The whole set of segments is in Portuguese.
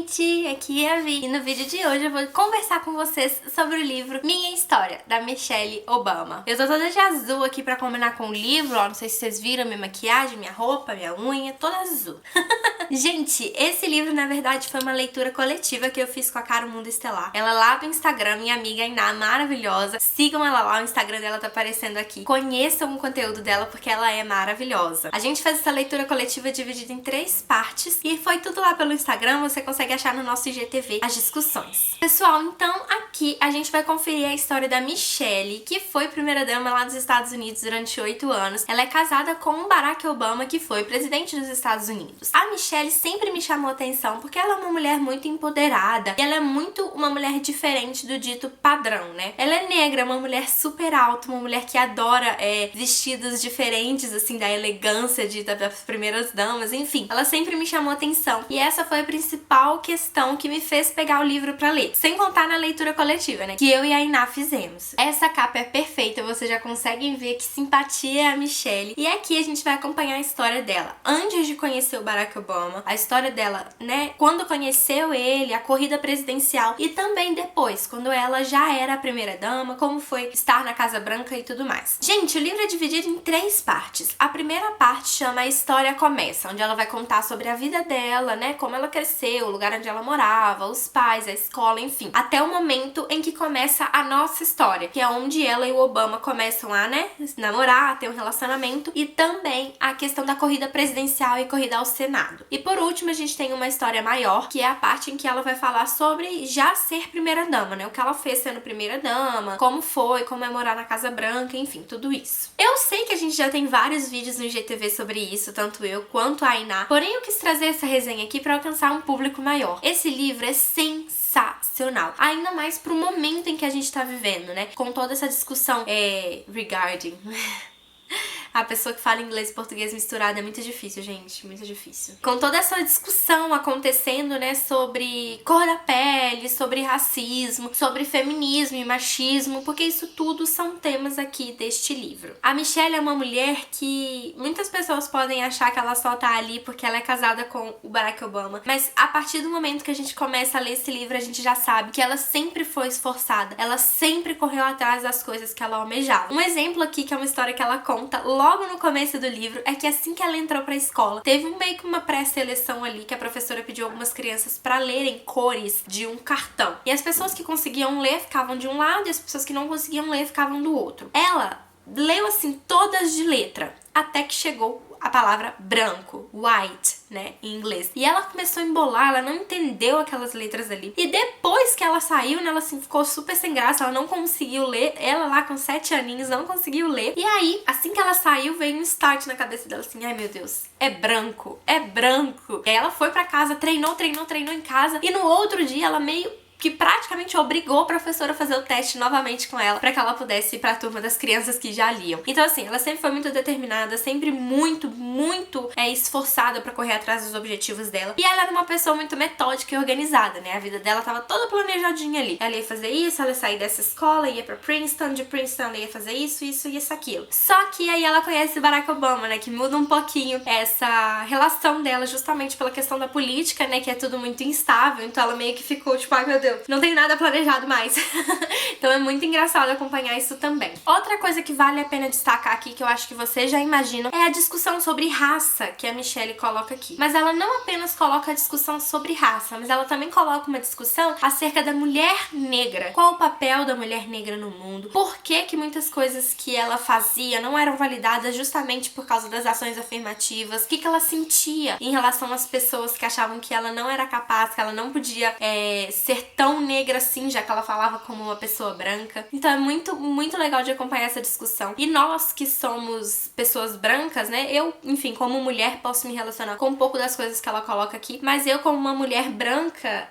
gente, aqui é a Vi e no vídeo de hoje eu vou conversar com vocês sobre o livro Minha História, da Michelle Obama. Eu tô toda de azul aqui pra combinar com o livro, ó, não sei se vocês viram minha maquiagem, minha roupa, minha unha, toda azul. Gente, esse livro na verdade foi uma leitura coletiva que eu fiz com a Cara Mundo Estelar. Ela lá do Instagram, minha amiga Iná, maravilhosa. Sigam ela lá, o Instagram dela tá aparecendo aqui. Conheçam o conteúdo dela porque ela é maravilhosa. A gente fez essa leitura coletiva dividida em 3 partes e foi tudo lá pelo Instagram, você consegue achar no nosso IGTV as discussões. Pessoal, então aqui a gente vai conferir a história da Michelle, que foi primeira-dama lá dos Estados Unidos durante 8 anos. Ela é casada com o Barack Obama, que foi presidente dos Estados Unidos. A Michelle sempre me chamou atenção porque ela é uma mulher muito empoderada e ela é muito uma mulher diferente do dito padrão, né? Ela é negra, uma mulher super alta, uma mulher que adora vestidos diferentes, assim, da elegância das primeiras damas, enfim. Ela sempre me chamou atenção e essa foi a principal questão que me fez pegar o livro pra ler. Sem contar na leitura coletiva, né? Que eu e a Iná fizemos. Essa capa é perfeita, vocês já conseguem ver que simpatia é a Michelle. E aqui a gente vai acompanhar a história dela antes de conhecer o Barack Obama, a história dela, né, quando conheceu ele, a corrida presidencial e também depois, quando ela já era a primeira-dama, como foi estar na Casa Branca e tudo mais. Gente, o livro é dividido em 3 partes. A primeira parte chama A História Começa, onde ela vai contar sobre a vida dela, né, como ela cresceu, o lugar onde ela morava, os pais, a escola, enfim, até o momento em que começa a nossa história, que é onde ela e o Obama começam a, né, namorar, a ter um relacionamento e também a questão da corrida presidencial e corrida ao Senado. E por último, a gente tem uma história maior, que é a parte em que ela vai falar sobre já ser primeira-dama, né, o que ela fez sendo primeira-dama, como foi, como é morar na Casa Branca, enfim, tudo isso. Eu sei que a gente já tem vários vídeos no IGTV sobre isso, tanto eu quanto a Iná, porém eu quis trazer essa resenha aqui para alcançar um público maior. Esse livro é sensacional, ainda mais pro momento em que a gente tá vivendo, né, com toda essa discussão regarding... A pessoa que fala inglês e português misturado é muito difícil, gente, muito difícil. Com toda essa discussão acontecendo, né, sobre cor da pele, sobre racismo, sobre feminismo e machismo, porque isso tudo são temas aqui deste livro. A Michelle é uma mulher que muitas pessoas podem achar que ela só tá ali porque ela é casada com o Barack Obama, mas a partir do momento que a gente começa a ler esse livro, a gente já sabe que ela sempre foi esforçada, ela sempre correu atrás das coisas que ela almejava. Um exemplo aqui, que é uma história que ela conta logo no começo do livro, é que assim que ela entrou pra escola, teve meio que uma pré-seleção ali, que a professora pediu algumas crianças pra lerem cores de um cartão. E as pessoas que conseguiam ler ficavam de um lado e as pessoas que não conseguiam ler ficavam do outro. Ela leu assim todas de letra, até que chegou a palavra branco, white, né, em inglês. E ela começou a embolar, ela não entendeu aquelas letras ali. E depois que ela saiu, né, ela assim, ficou super sem graça, ela não conseguiu ler. Ela lá com 7 aninhos não conseguiu ler. E aí, assim que ela saiu, veio um start na cabeça dela assim, ai meu Deus, é branco, é branco. E aí ela foi pra casa, treinou em casa. E no outro dia ela meio que praticamente obrigou a professora a fazer o teste novamente com ela, pra que ela pudesse ir pra turma das crianças que já liam. Então assim, ela sempre foi muito determinada, sempre muito esforçada pra correr atrás dos objetivos dela. E ela era uma pessoa muito metódica e organizada, né? A vida dela tava toda planejadinha ali. Ela ia fazer isso, ela ia sair dessa escola, ia pra Princeton, de Princeton ela ia fazer isso e isso, aquilo. Só que aí ela conhece o Barack Obama, né? Que muda um pouquinho essa relação dela, justamente pela questão da política, né? Que é tudo muito instável. Então ela meio que ficou tipo, ai meu Deus, não tem nada planejado mais. Então é muito engraçado acompanhar isso também. Outra coisa que vale a pena destacar aqui, que eu acho que vocês já imaginam, é a discussão sobre raça que a Michelle coloca aqui. Mas ela não apenas coloca a discussão sobre raça, mas ela também coloca uma discussão acerca da mulher negra. Qual o papel da mulher negra no mundo? Por que muitas coisas que ela fazia não eram validadas justamente por causa das ações afirmativas? O que ela sentia em relação às pessoas que achavam que ela não era capaz, que ela não podia ser tão negra assim, já que ela falava como uma pessoa branca. Então é muito legal de acompanhar essa discussão. E nós que somos pessoas brancas, né, eu, enfim, como mulher posso me relacionar com um pouco das coisas que ela coloca aqui, mas eu como uma mulher branca,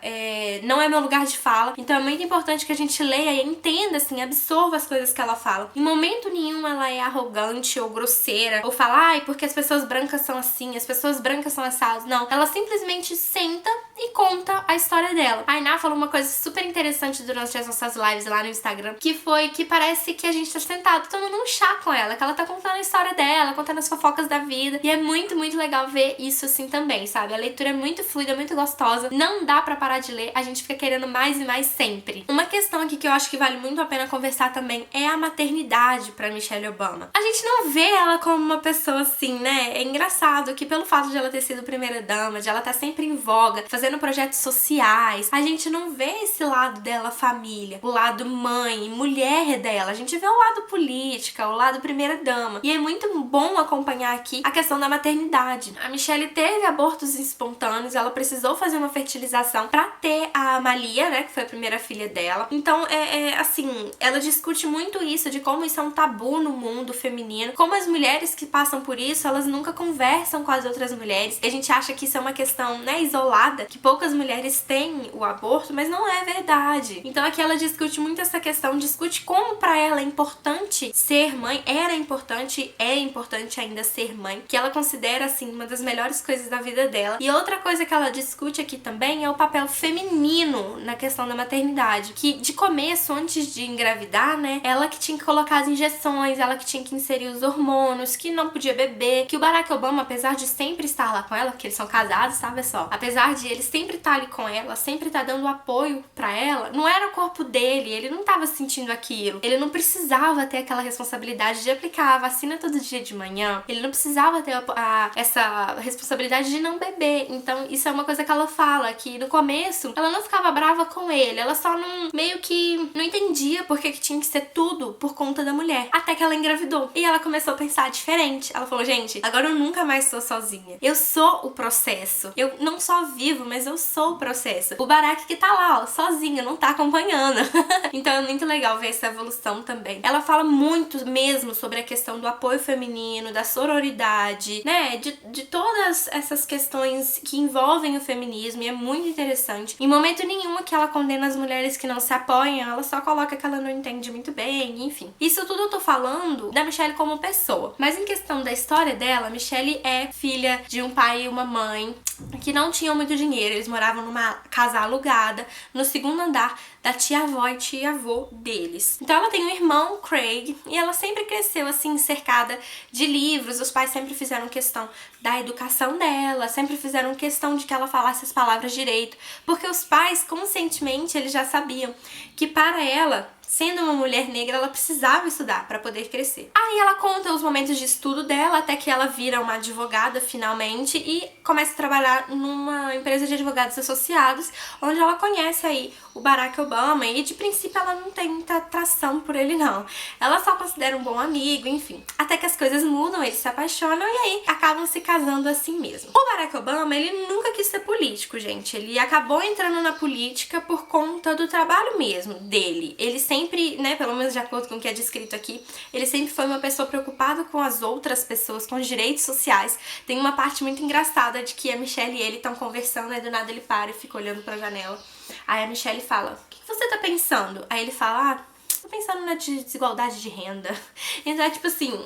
não é meu lugar de fala, então é muito importante que a gente leia e entenda, assim, absorva as coisas que ela fala. Em momento nenhum ela é arrogante ou grosseira, ou fala, porque as pessoas brancas são assim, as pessoas brancas são assadas. Não, ela simplesmente senta e conta conta a história dela. A Iná falou uma coisa super interessante durante as nossas lives lá no Instagram, que foi que parece que a gente tá sentado tomando um chá com ela, que ela tá contando a história dela, contando as fofocas da vida. E é muito, muito legal ver isso assim também, sabe? A leitura é muito fluida, muito gostosa. Não dá pra parar de ler, a gente fica querendo mais e mais sempre. Uma questão aqui que eu acho que vale muito a pena conversar também é a maternidade pra Michelle Obama. A gente não vê ela como uma pessoa assim, né? É engraçado que pelo fato de ela ter sido primeira-dama, de ela estar sempre em voga, fazendo projetos sociais, a gente não vê esse lado dela família, o lado mãe, mulher dela. A gente vê o lado política, o lado primeira-dama. E é muito bom acompanhar aqui a questão da maternidade. A Michelle teve abortos espontâneos, ela precisou fazer uma fertilização pra ter a Malia, né, que foi a primeira filha dela. Então, assim, ela discute muito isso, de como isso é um tabu no mundo feminino, como as mulheres que passam por isso, elas nunca conversam com as outras mulheres. E a gente acha que isso é uma questão, né, isolada, que poucas mulheres têm o aborto, mas não é verdade. Então aqui ela discute muito essa questão, discute como pra ela é importante ser mãe, é importante ainda ser mãe, que ela considera, assim, uma das melhores coisas da vida dela. E outra coisa que ela discute aqui também é o papel feminino na questão da maternidade, que de começo, antes de engravidar, né, ela que tinha que colocar as injeções, ela que tinha que inserir os hormônios, que não podia beber, que o Barack Obama, apesar de sempre estar lá com ela, porque eles são casados, sabe só, apesar de ele sempre estar ali com ela, sempre estar dando apoio pra ela, não era o corpo dele, ele não tava sentindo aquilo, ele não precisava ter aquela responsabilidade de aplicar a vacina todo dia de manhã, ele não precisava ter essa responsabilidade de não beber. Então isso é uma coisa que ela fala, que no começo ela não ficava brava com ele, ela só não, meio que não entendia porque que tinha que ser tudo por conta da mulher, até que ela engravidou e ela começou a pensar diferente. Ela falou, gente, agora eu nunca mais sou sozinha, eu sou o processo, eu não só vivo, mas eu sou o processo. O Barack que tá lá, ó, sozinho, não tá acompanhando. Então é muito legal ver essa evolução também. Ela fala muito mesmo sobre a questão do apoio feminino, da sororidade, né, de todas essas questões que envolvem o feminismo, e é muito interessante. Em momento nenhum que ela condena as mulheres que não se apoiam, ela só coloca que ela não entende muito bem, enfim. Isso tudo eu tô falando da Michelle como pessoa, mas em questão da história dela, Michelle é filha de um pai e uma mãe que não tinham muito dinheiro, eles moravam numa casa alugada no segundo andar da tia-avó e tia-avô deles. Então ela tem um irmão, Craig, e ela sempre cresceu assim, cercada de livros. Os pais sempre fizeram questão da educação dela, sempre fizeram questão de que ela falasse as palavras direito, porque os pais, conscientemente, eles já sabiam que para ela, sendo uma mulher negra, ela precisava estudar para poder crescer. Aí ela conta os momentos de estudo dela, até que ela vira uma advogada finalmente e começa a trabalhar numa empresa de advogados associados, onde ela conhece aí o Barack Obama, e de princípio ela não tem muita atração por ele não. Ela só considera um bom amigo, enfim. Até que as coisas mudam, eles se apaixonam e aí acabam se casando assim mesmo. O Barack Obama, ele nunca quis ser político, gente. Ele acabou entrando na política por conta do trabalho mesmo dele. Ele sempre, né, pelo menos de acordo com o que é descrito aqui, ele sempre foi uma pessoa preocupada com as outras pessoas, com os direitos sociais. Tem uma parte muito engraçada de que a Michelle e ele estão conversando, aí do nada ele para e fica olhando pra janela. Aí a Michelle fala, o que você tá pensando? Aí ele fala, tô pensando na desigualdade de renda. Então é tipo assim,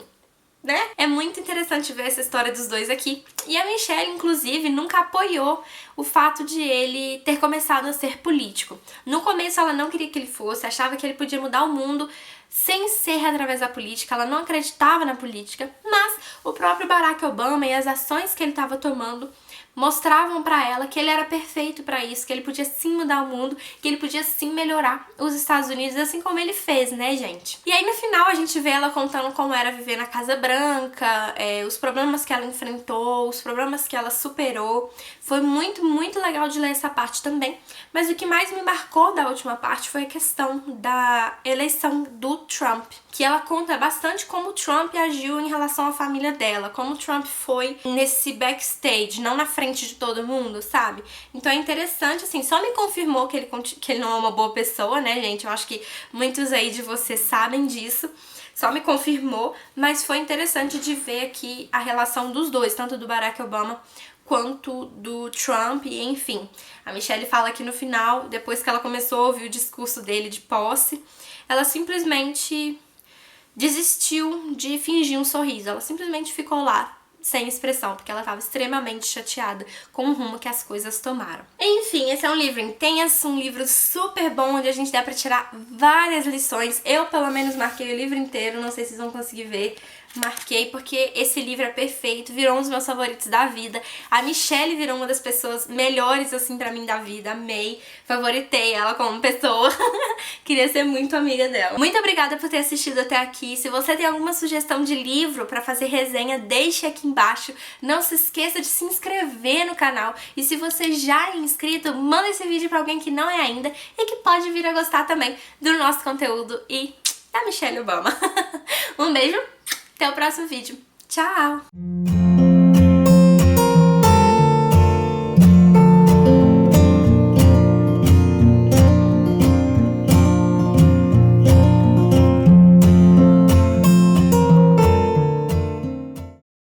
né? É muito interessante ver essa história dos dois aqui. E a Michelle, inclusive, nunca apoiou o fato de ele ter começado a ser político. No começo ela não queria que ele fosse, achava que ele podia mudar o mundo sem ser através da política, ela não acreditava na política, mas o próprio Barack Obama e as ações que ele estava tomando mostravam pra ela que ele era perfeito pra isso, que ele podia sim mudar o mundo, que ele podia sim melhorar os Estados Unidos, assim como ele fez, né, gente? E aí no final a gente vê ela contando como era viver na Casa Branca, os problemas que ela enfrentou, os problemas que ela superou. Foi muito, muito legal de ler essa parte também, mas o que mais me marcou da última parte foi a questão da eleição do Trump, que ela conta bastante como o Trump agiu em relação à família dela, como o Trump foi nesse backstage, não na frente de todo mundo, sabe? Então é interessante, assim, só me confirmou que ele não é uma boa pessoa, né, gente? Eu acho que muitos aí de vocês sabem disso. Só me confirmou, mas foi interessante de ver aqui a relação dos dois, tanto do Barack Obama quanto do Trump, e enfim. A Michelle fala que no final, depois que ela começou a ouvir o discurso dele de posse, ela simplesmente desistiu de fingir um sorriso. Ela simplesmente ficou lá sem expressão, porque ela estava extremamente chateada com o rumo que as coisas tomaram. Enfim, esse é um livro intenso, um livro super bom, onde a gente dá pra tirar várias lições. Eu, pelo menos, marquei o livro inteiro, não sei se vocês vão conseguir ver. Marquei porque esse livro é perfeito, virou um dos meus favoritos da vida. A Michelle virou uma das pessoas melhores, assim, pra mim da vida. Amei, favoritei ela como pessoa. Queria ser muito amiga dela. Muito obrigada por ter assistido até aqui. Se você tem alguma sugestão de livro pra fazer resenha, deixe aqui embaixo. Não se esqueça de se inscrever no canal. E se você já é inscrito, manda esse vídeo pra alguém que não é ainda e que pode vir a gostar também do nosso conteúdo e da Michelle Obama. Um beijo! Até o próximo vídeo. Tchau!